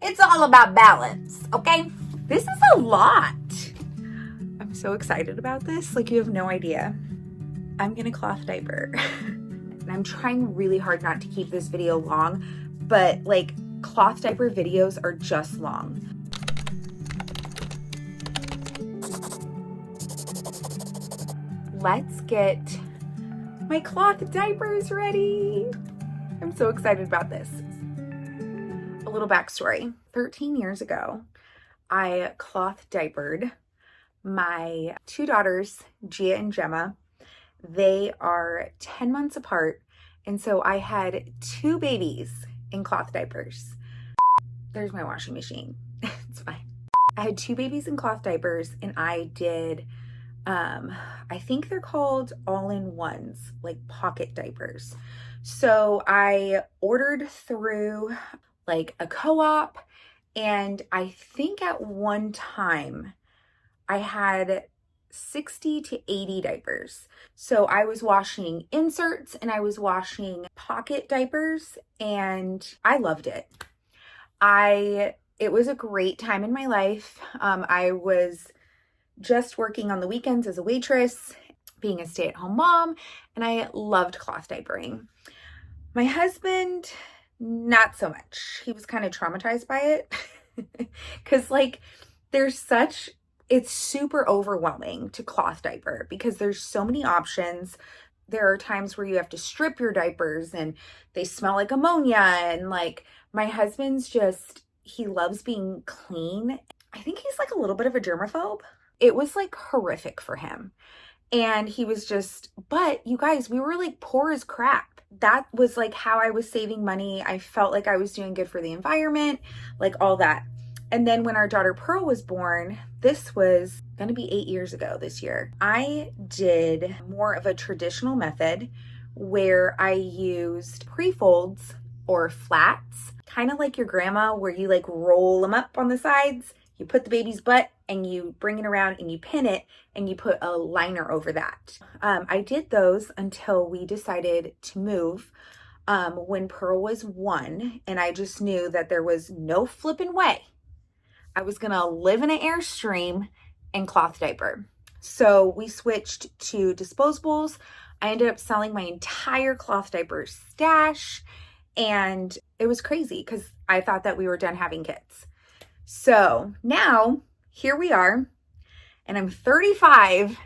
It's all about balance, okay? This is a lot. I'm so excited about this. Like, you have no idea. I'm gonna cloth diaper. And I'm trying really hard not to keep this video long, but like, cloth diaper videos are just long. Let's get my cloth diapers ready. I'm so excited about this. A little backstory. 13 years ago, I cloth diapered my two daughters, Gia and Gemma. They are 10 months apart, and so I had two babies in cloth diapers. There's my washing machine. It's fine. I had two babies in cloth diapers, and I did, I think they're called all-in-ones, like pocket diapers. So I ordered through like a co-op, and I think at one time I had 60 to 80 diapers. So I was washing inserts and I was washing pocket diapers, and I loved it. It was a great time in my life. I was just working on the weekends as a waitress, being a stay-at-home mom, and I loved cloth diapering. My husband, not so much. He was kind of traumatized by it because like it's super overwhelming to cloth diaper because there's so many options. There are times where you have to strip your diapers and they smell like ammonia, and like my husband's he loves being clean. I think he's like a little bit of a germaphobe. It was like horrific for him. And he was but you guys, we were like poor as crap. That was like how I was saving money. I felt like I was doing good for the environment, like all that. And then when our daughter Pearl was born, this was going to be 8 years ago this year, I did more of a traditional method where I used pre-folds or flats, kind of like your grandma, where you like roll them up on the sides. You put the baby's butt and you bring it around and you pin it and you put a liner over that. I did those until we decided to move when Pearl was 1, and I just knew that there was no flipping way I was gonna live in an Airstream and cloth diaper. So we switched to disposables. I ended up selling my entire cloth diaper stash, and it was crazy because I thought that we were done having kids. So now here we are, and I'm 35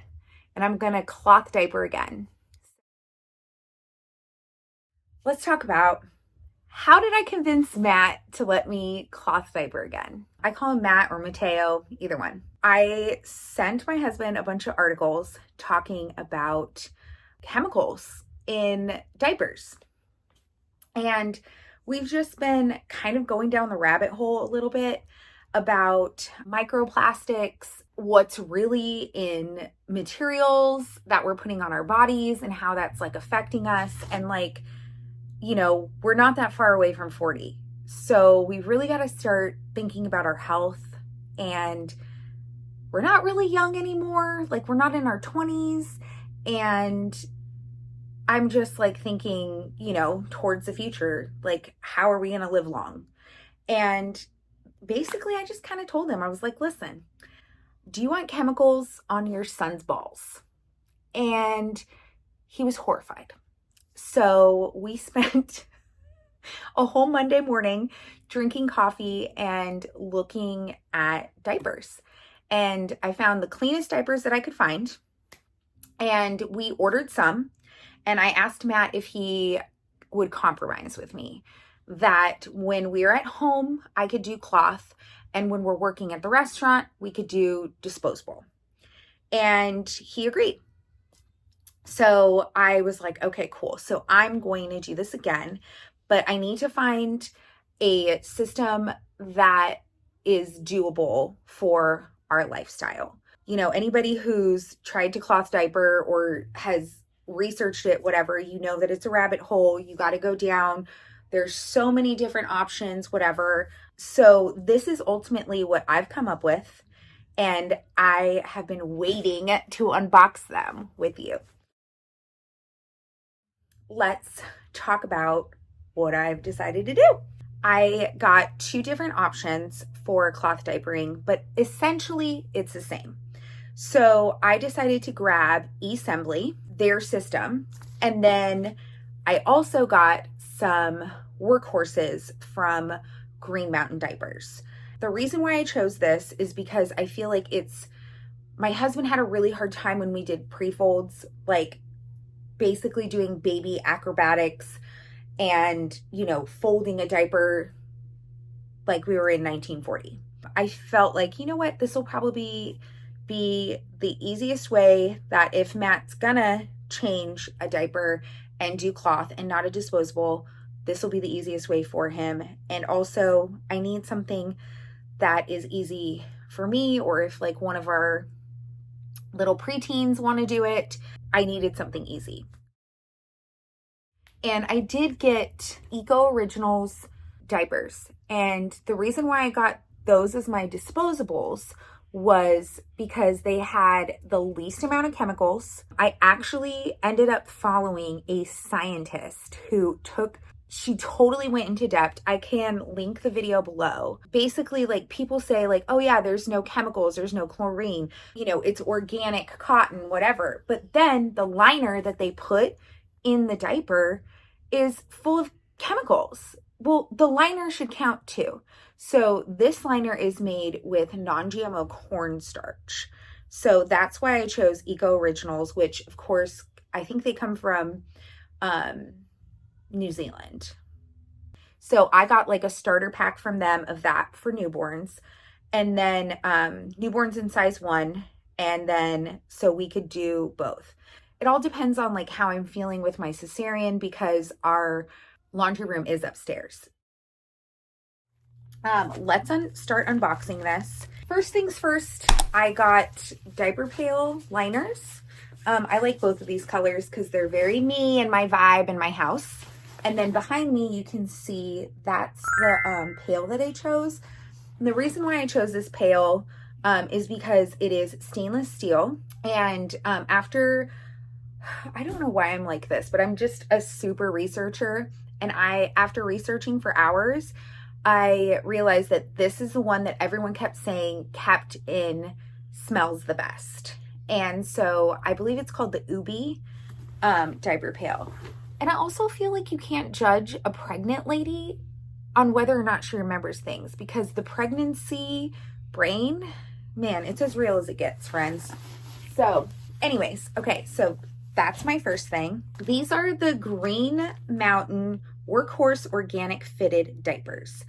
and I'm gonna cloth diaper again. Let's talk about, how did I convince Matt to let me cloth diaper again? I call him Matt or Mateo, either one. I sent my husband a bunch of articles talking about chemicals in diapers. And we've just been kind of going down the rabbit hole a little bit about microplastics, what's really in materials that we're putting on our bodies and how that's like affecting us. And like, we're not that far away from 40. So we really got to start thinking about our health, and we're not really young anymore. Like, we're not in our 20s, and I'm just like thinking, towards the future, like, how are we going to live long? And basically I just kind of told him, I was like, listen, do you want chemicals on your son's balls? And he was horrified. So we spent a whole Monday morning drinking coffee and looking at diapers. And I found the cleanest diapers that I could find. And we ordered some. And I asked Matt if he would compromise with me, that when we're at home, I could do cloth. And when we're working at the restaurant, we could do disposable. And he agreed. So I was like, okay, cool. So I'm going to do this again, but I need to find a system that is doable for our lifestyle. Anybody who's tried to cloth diaper or has researched it, whatever, that it's a rabbit hole. You got to go down. There's so many different options, whatever. So this is ultimately what I've come up with, and I have been waiting to unbox them with you. Let's talk about what I've decided to do. I got two different options for cloth diapering, but essentially it's the same. So I decided to grab Esembly, their system, and then I also got some workhorses from Green Mountain Diapers. The reason why I chose this is because I feel like my husband had a really hard time when we did pre-folds, like basically doing baby acrobatics and, folding a diaper like we were in 1940. I felt like, you know what, this will probably be the easiest way that if Matt's gonna change a diaper and do cloth and not a disposable, this will be the easiest way for him. And also, I need something that is easy for me, or if like one of our little preteens want to do it, I needed something easy. And I did get Eco Originals diapers. And the reason why I got those as my disposables was because they had the least amount of chemicals. I actually ended up following a scientist she totally went into depth. I can link the video below. Basically, like, people say like, oh yeah, there's no chemicals, there's no chlorine, it's organic cotton, whatever. But then the liner that they put in the diaper is full of chemicals. Well, the liner should count too. So this liner is made with non-GMO cornstarch. So that's why I chose Eco Originals, which of course, I think they come from New Zealand. So I got like a starter pack from them of that for newborns, and then newborns in size 1, and then so we could do both. It all depends on like how I'm feeling with my cesarean, because our laundry room is upstairs. Let's start unboxing this. First things first, I got diaper pail liners. I like both of these colors because they're very me and my vibe and my house. And then behind me, you can see that's the pail that I chose. And the reason why I chose this pail is because it is stainless steel. And I don't know why I'm like this, but I'm just a super researcher. And after researching for hours, I realized that this is the one that everyone kept saying kept in smells the best. And so I believe it's called the Ubi diaper pail. And I also feel like you can't judge a pregnant lady on whether or not she remembers things, because the pregnancy brain, man, it's as real as it gets, friends. So anyways, okay, so that's my first thing. These are the Green Mountain Workhorse Organic Fitted Diapers.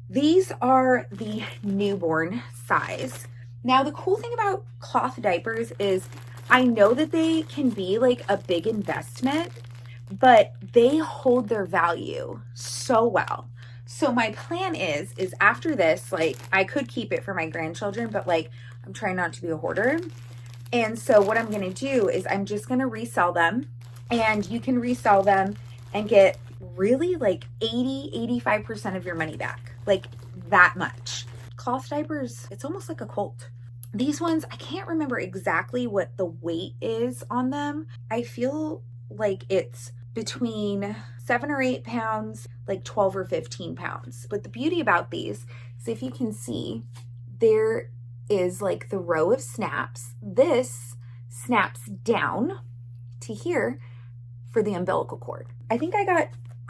These are the newborn size. Now, the cool thing about cloth diapers is I know that they can be like a big investment, but they hold their value so well. So my plan is after this, like, I could keep it for my grandchildren, but like, I'm trying not to be a hoarder. And so what I'm going to do is I'm just going to resell them, and you can resell them and get really like 85% of your money back, like that much. Cloth diapers, it's almost like a cult. These ones, I can't remember exactly what the weight is on them. I feel like it's between 7 or 8 pounds, like 12 or 15 pounds. But the beauty about these is, if you can see, there is like the row of snaps. This snaps down to here for the umbilical cord. I think I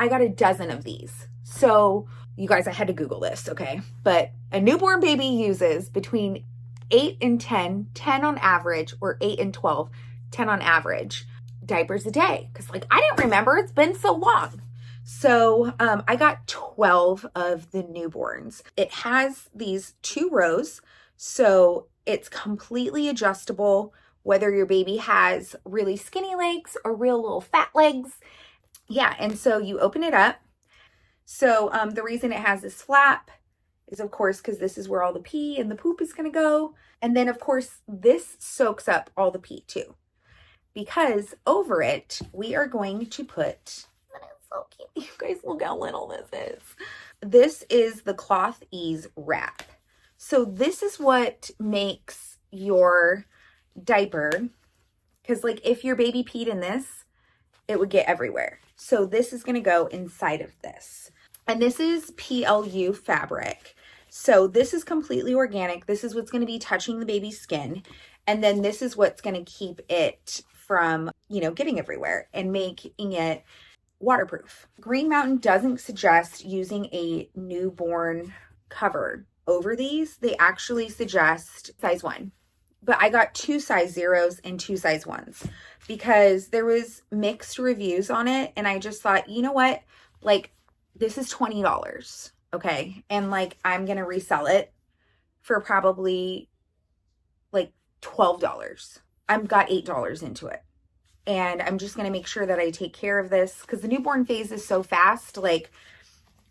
got a dozen of these. So you guys, I had to Google this, okay? But a newborn baby uses between 8 and 10 on average, or 8 and 12, 10 on average diapers a day. Because like, I didn't remember, it's been so long. So I got 12 of the newborns. It has these 2 rows, so it's completely adjustable, whether your baby has really skinny legs or real little fat legs. Yeah, and so you open it up. So the reason it has this flap is, of course, because this is where all the pee and the poop is going to go. And then, of course, this soaks up all the pee too, because over it, we are going to put, it's so cute. You guys, look how little this is. This is the Cloth Ease Wrap. So this is what makes your diaper, because like if your baby peed in this, it would get everywhere. So this is going to go inside of this. And this is PLU fabric. So this is completely organic. This is what's going to be touching the baby's skin. And then this is what's going to keep it from, getting everywhere and making it waterproof. Green Mountain doesn't suggest using a newborn cover over these. They actually suggest size 1. But I got 2 size 0s and 2 size 1s because there was mixed reviews on it. And I just thought, you know what? Like, this is $20, okay? And like, I'm going to resell it for probably like $12. I've got $8 into it. And I'm just going to make sure that I take care of this because the newborn phase is so fast. Like,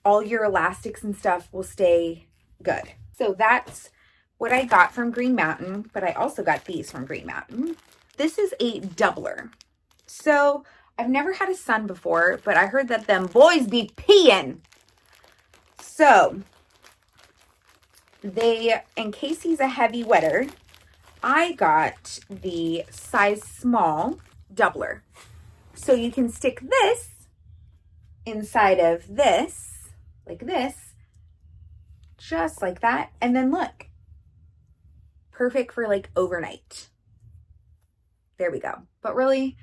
all your elastics and stuff will stay good. So that's what I got from Green Mountain, but I also got these from Green Mountain. This is a doubler. So I've never had a son before, but I heard that them boys be peeing. So in case he's a heavy wetter, I got the size small doubler. So you can stick this inside of this, like this, just like that. And then look, perfect for like overnight. There we go. But really,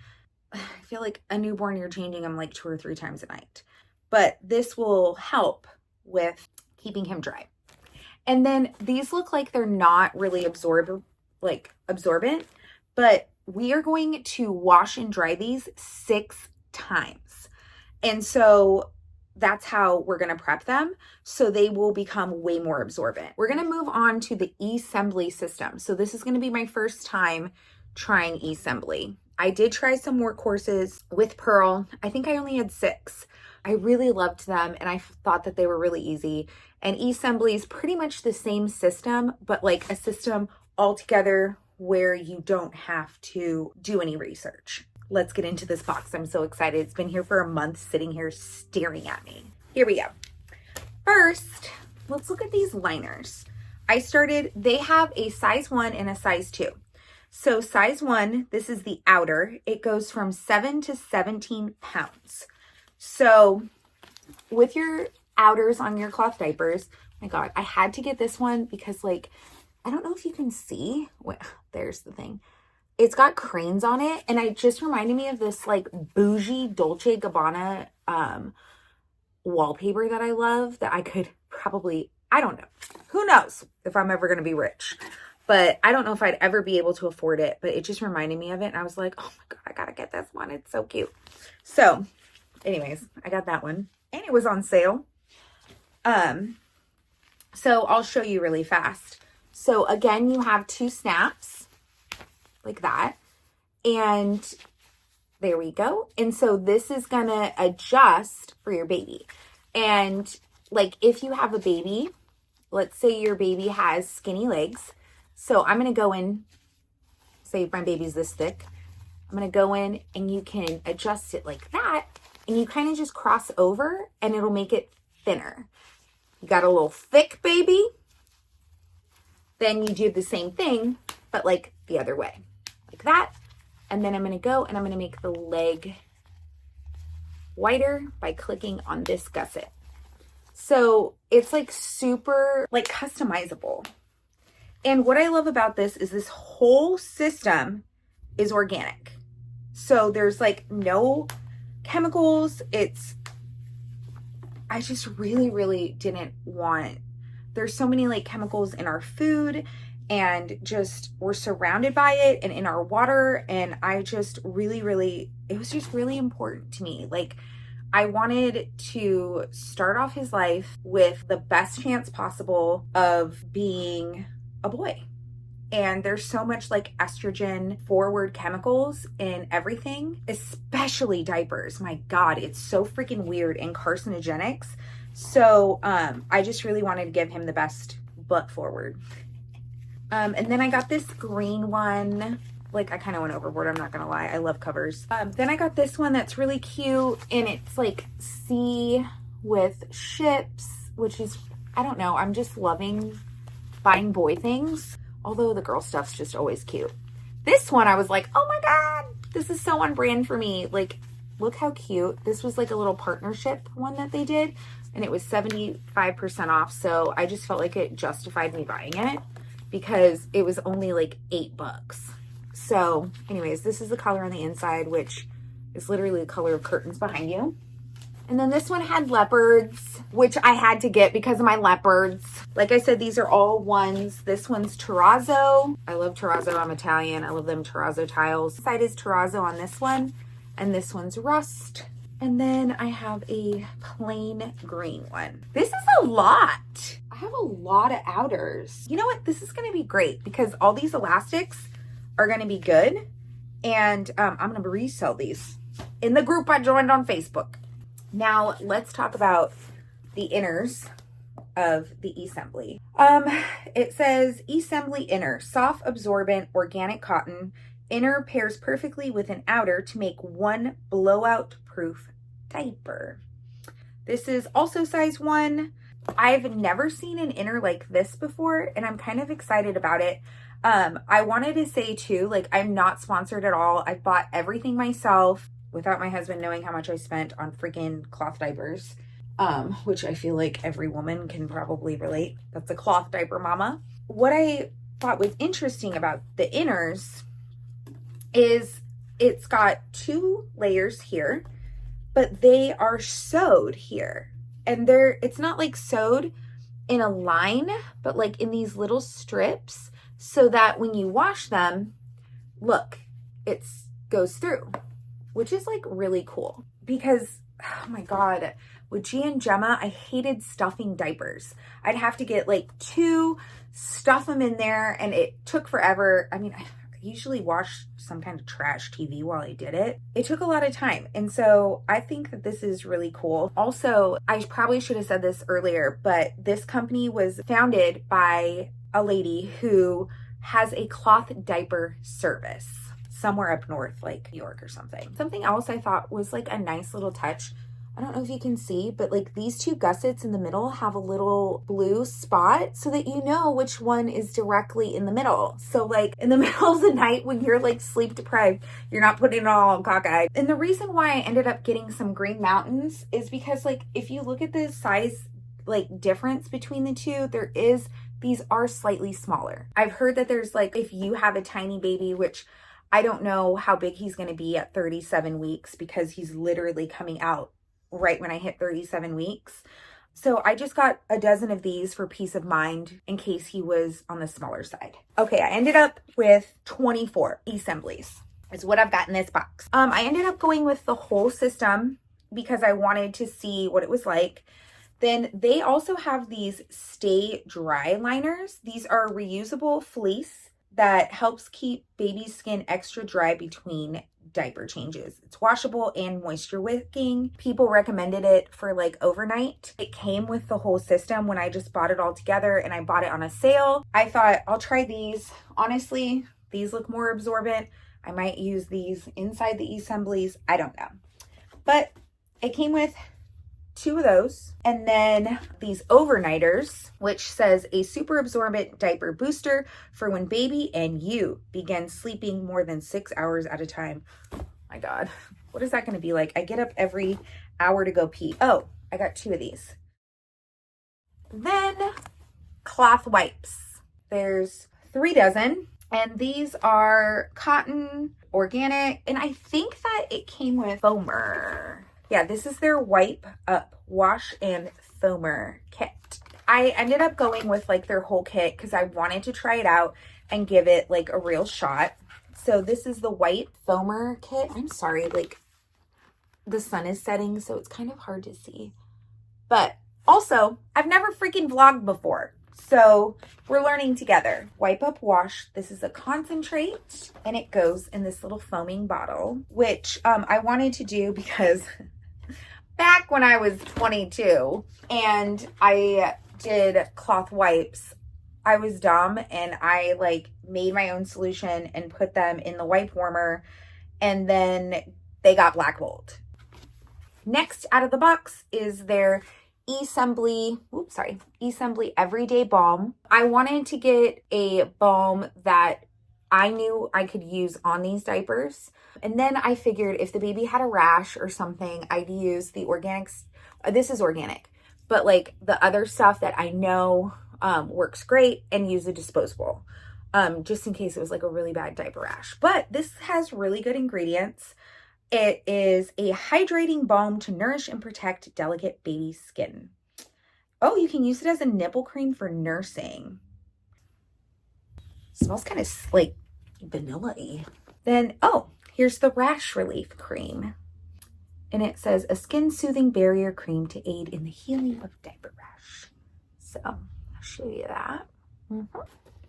I feel like a newborn, you're changing them like 2 or 3 times a night. But this will help with keeping him dry. And then these look like they're not really absorbent, but we are going to wash and dry these 6 times. And so that's how we're going to prep them. So they will become way more absorbent. We're going to move on to the Esembly system. So this is going to be my first time trying Esembly. I did try some workhorses with Pearl. I think I only had 6. I really loved them and I thought that they were really easy. And Esembly is pretty much the same system, but like a system altogether where you don't have to do any research. Let's get into this box. I'm so excited. It's been here for a month, sitting here staring at me. Here we go. First, let's look at these liners. They have a size 1 and a size 2. So size 1, this is the outer. It goes from 7 to 17 pounds. So with your outers on your cloth diapers, my God, I had to get this one because like, I don't know if you can see. There's the thing. It's got cranes on it. And it just reminded me of this like bougie Dolce Gabbana wallpaper that I love that I could probably, I don't know. Who knows if I'm ever going to be rich. But I don't know if I'd ever be able to afford it. But it just reminded me of it. And I was like, oh my God, I got to get this one. It's so cute. So anyways, I got that one. And it was on sale. So I'll show you really fast. So again, you have 2 snaps like that. And there we go. And so this is going to adjust for your baby. And like if you have a baby, let's say your baby has skinny legs. So I'm going to go in, say my baby's this thick. I'm going to go in and you can adjust it like that. And you kind of just cross over and it'll make it thinner. You got a little thick baby. Then you do the same thing, but like the other way, like that. And then I'm going to go and I'm going to make the leg wider by clicking on this gusset. So it's like super like customizable. And what I love about this is this whole system is organic. So there's like no chemicals. I just really didn't want, there's so many like chemicals in our food and just we're surrounded by it and in our water. And I just really, it was just really important to me. Like I wanted to start off his life with the best chance possible of being a boy. And there's so much like estrogen forward chemicals in everything, especially diapers. My God, it's so freaking weird and carcinogenics. So I just really wanted to give him the best butt forward. And then I got this green one. Like I kind of went overboard, I'm not gonna lie. I love covers. Then I got this one that's really cute and it's like sea with ships, which is, I don't know, I'm just loving buying boy things. Although the girl stuff's just always cute. This one, I was like, oh my God, this is so on brand for me. Like, look how cute. This was like a little partnership one that they did. and it was 75% off. So I just felt like it justified me buying it because it was only like $8. So anyways, this is the color on the inside, which is literally the color of curtains behind you. And then this one had leopards, which I had to get because of my leopards. Like I said, these are all ones. This one's terrazzo. I love terrazzo. I'm Italian. I love them terrazzo tiles. This side is terrazzo on this one, and this one's rust. And then I have a plain green one. This is a lot. I have a lot of outers. You know what? This is going to be great because all these elastics are going to be good. And I'm going to resell these in the group I joined on Facebook. Now let's talk about the inners of the Esembly. It says Esembly inner, soft absorbent organic cotton. Inner pairs perfectly with an outer to make one blowout proof diaper. This is also size 1. I've never seen an inner like this before, and I'm kind of excited about it. I wanted to say too, like, I'm not sponsored at all. I bought everything myself without my husband knowing how much I spent on freaking cloth diapers, which I feel like every woman can probably relate. That's a cloth diaper mama. What I thought was interesting about the inners is it's got 2 layers here, but they are sewed here. And it's not like sewed in a line, but like in these little strips so that when you wash them, look, it goes through, which is like really cool because, oh my God, with Gia and Gemma, I hated stuffing diapers. I'd have to get like 2, stuff them in there, and it took forever. I mean, I usually watched some kind of trash TV while I did it. It took a lot of time. And so I think that this is really cool. Also, I probably should have said this earlier, but this company was founded by a lady who has a cloth diaper service somewhere up north, like New York or something. Something else I thought was like a nice little touch. I don't know if you can see, but like these 2 gussets in the middle have a little blue spot so that you know which one is directly in the middle. So like in the middle of the night when you're like sleep deprived, you're not putting it all on cockeyed. And the reason why I ended up getting some Green Mountains is because like if you look at the size like difference between the 2, these are slightly smaller. I've heard that there's like, if you have a tiny baby, which I don't know how big he's going to be at 37 weeks because he's literally coming out right when I hit 37 weeks. So I just got a dozen of these for peace of mind in case he was on the smaller side. Okay, I ended up with 24 Esembly's is what I've got in this box. I ended up going with the whole system because I wanted to see what it was like. Then they also have these stay dry liners. These are reusable fleece that helps keep baby's skin extra dry between diaper changes. It's washable and moisture wicking. People recommended it for like overnight. It came with the whole system when I just bought it all together, and I bought it on a sale. I thought I'll try these. Honestly, these look more absorbent. I might use these inside the Esembly's. I don't know. But it came with 2 of those, and then these overnighters, which says a super absorbent diaper booster for when baby and you begin sleeping more than 6 hours at a time. My God, what is that going to be like? I get up every hour to go pee. Oh, I got 2 of these. Then cloth wipes. There's 3 dozen, and these are cotton, organic, and I think that it came with foamer. Yeah, this is their wipe up, wash and foamer kit. I ended up going with like their whole kit because I wanted to try it out and give it like a real shot. So this is the white foamer kit. I'm sorry, like the sun is setting, so it's kind of hard to see. But also, I've never freaking vlogged before. So we're learning together. Wipe up, wash. This is a concentrate, and it goes in this little foaming bottle, which I wanted to do because back when I was 22 and I did cloth wipes, I was dumb and I like made my own solution and put them in the wipe warmer, and then they got black mold. Next out of the box is their Esembly Everyday Balm. I wanted to get a balm that I knew I could use on these diapers. And then I figured if the baby had a rash or something, I'd use the organics. This is organic, but like the other stuff that I know works great, and use a disposable just in case it was like a really bad diaper rash. But this has really good ingredients. It is a hydrating balm to nourish and protect delicate baby skin. Oh, you can use it as a nipple cream for nursing. Smells kind of like vanilla-y. Then, oh, here's the rash relief cream. And it says a skin soothing barrier cream to aid in the healing of diaper rash. So I'll show you that.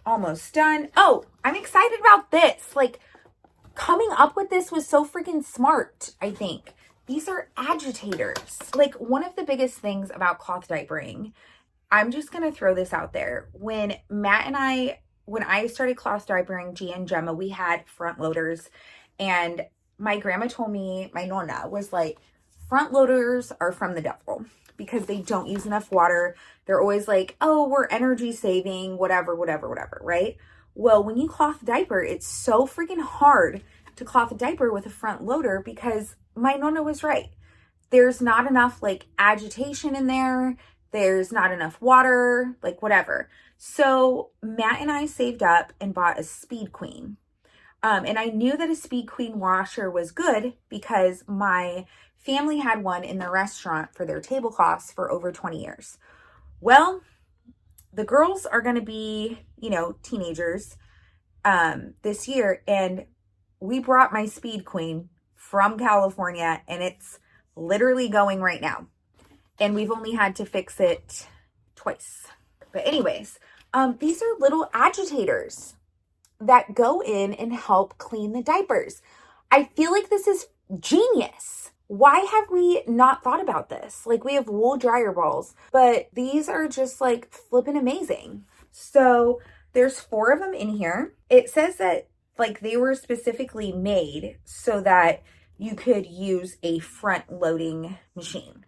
Almost done. Oh, I'm excited about this. Like, coming up with this was so freaking smart, I think. These are agitators. Like, one of the biggest things about cloth diapering, I'm just going to throw this out there. When I started cloth diapering, Gia and Gemma, we had front loaders, and my grandma told me, my nonna was like, front loaders are from the devil because they don't use enough water. They're always like, oh, we're energy saving, whatever, right? Well, when you cloth diaper, it's so freaking hard to cloth a diaper with a front loader because my nonna was right. There's not enough like agitation in there. There's not enough water, like whatever. So Matt and I saved up and bought a Speed Queen. And I knew that a Speed Queen washer was good because my family had one in the restaurant for their tablecloths for over 20 years. Well, the girls are going to be, teenagers this year. And we brought my Speed Queen from California, and it's literally going right now. And we've only had to fix it twice. But anyways, these are little agitators that go in and help clean the diapers. I feel like this is genius. Why have we not thought about this? Like, we have wool dryer balls, but these are just like flipping amazing. So there's 4 of them in here. It says that like they were specifically made so that you could use a front loading machine.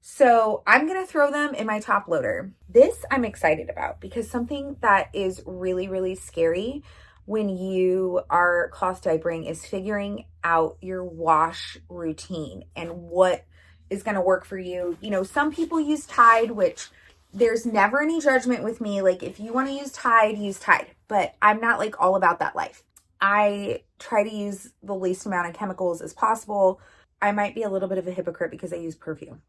So I'm going to throw them in my top loader. This I'm excited about because something that is really, really scary when you are cloth diapering is figuring out your wash routine and what is going to work for you. Some people use Tide, which there's never any judgment with me. Like, if you want to use Tide, but I'm not like all about that life. I try to use the least amount of chemicals as possible. I might be a little bit of a hypocrite because I use perfume.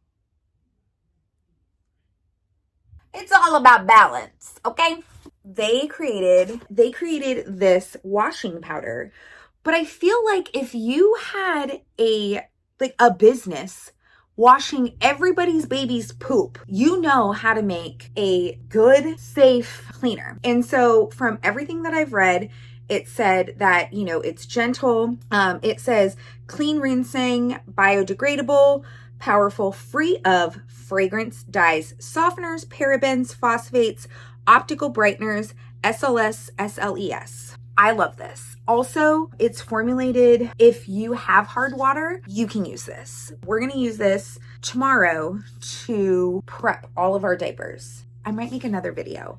It's all about balance, okay? They created this washing powder, but I feel like if you had a business washing everybody's baby's poop, you know how to make a good, safe cleaner. And so from everything that I've read, it said that, it's gentle. It says clean rinsing, biodegradable, powerful, free of fragrance, dyes, softeners, parabens, phosphates, optical brighteners, SLS, SLES. I love this. Also, it's formulated, if you have hard water, you can use this. We're going to use this tomorrow to prep all of our diapers. I might make another video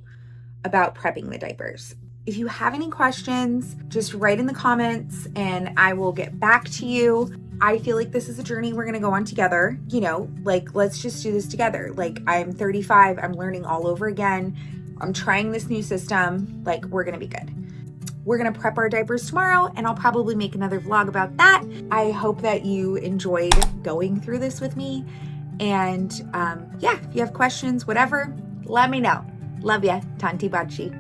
about prepping the diapers. If you have any questions, just write in the comments and I will get back to you. I feel like this is a journey we're going to go on together. Let's just do this together. Like, I'm 35, I'm learning all over again. I'm trying this new system. Like, we're going to be good. We're going to prep our diapers tomorrow, and I'll probably make another vlog about that. I hope that you enjoyed going through this with me. And if you have questions, whatever, let me know. Love ya. Tanti Bachi.